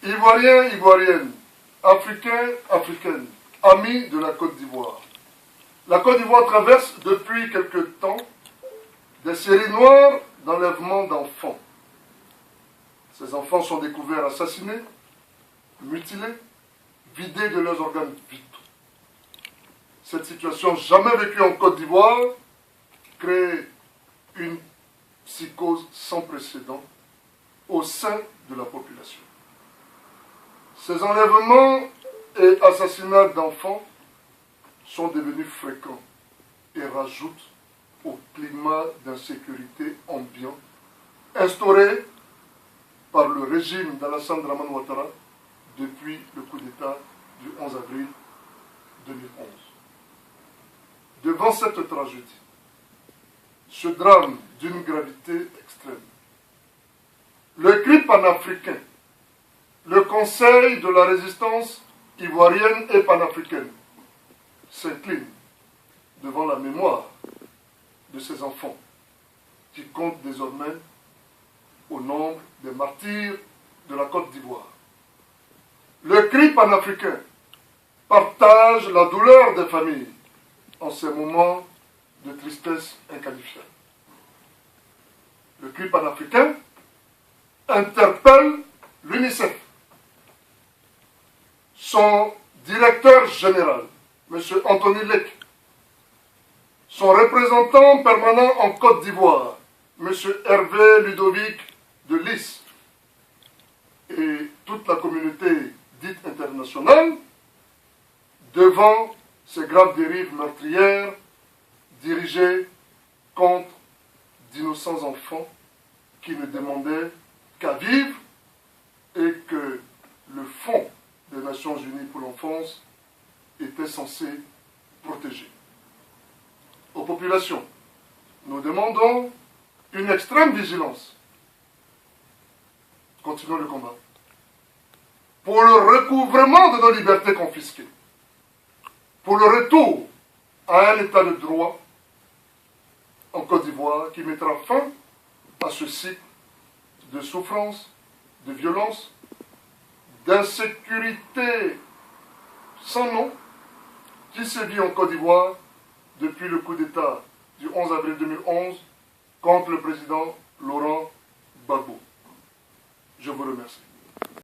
Ivoiriens, Ivoiriennes, Africains, Africaines, amis de la Côte d'Ivoire. La Côte d'Ivoire traverse depuis quelque temps des séries noires d'enlèvement d'enfants. Ces enfants sont découverts assassinés, mutilés, vidés de leurs organes vitaux. Cette situation jamais vécue en Côte d'Ivoire crée une psychose sans précédent au sein de la population. Ces enlèvements et assassinats d'enfants sont devenus fréquents et rajoutent au climat d'insécurité ambiant instauré par le régime d'Alassane Dramane Ouattara depuis le coup d'État du 11 avril 2011. Devant cette tragédie, ce drame d'une gravité extrême, le CRI panafricain, le Conseil de la résistance ivoirienne et panafricaine s'incline devant la mémoire de ces enfants qui comptent désormais au nombre des martyrs de la Côte d'Ivoire. Le CRI panafricain partage la douleur des familles en ces moments de tristesse inqualifiable. Le CRI panafricain interpelle l'UNICEF. Son directeur général, M. Anthony Lek, son représentant permanent en Côte d'Ivoire, M. Hervé Ludovic de Lys, et toute la communauté dite internationale, devant ces graves dérives meurtrières dirigées contre d'innocents enfants qui ne demandaient qu'à vivre et que le Fonds des Nations Unies pour l'enfance était censé protéger. Aux populations, nous demandons une extrême vigilance. Continuons le combat. Pour le recouvrement de nos libertés confisquées, pour le retour à un état de droit en Côte d'Ivoire qui mettra fin à ce cycle de souffrance, de violence, d'insécurité sans nom qui sévit en Côte d'Ivoire depuis le coup d'État du 11 avril 2011 contre le président Laurent Gbagbo. Je vous remercie.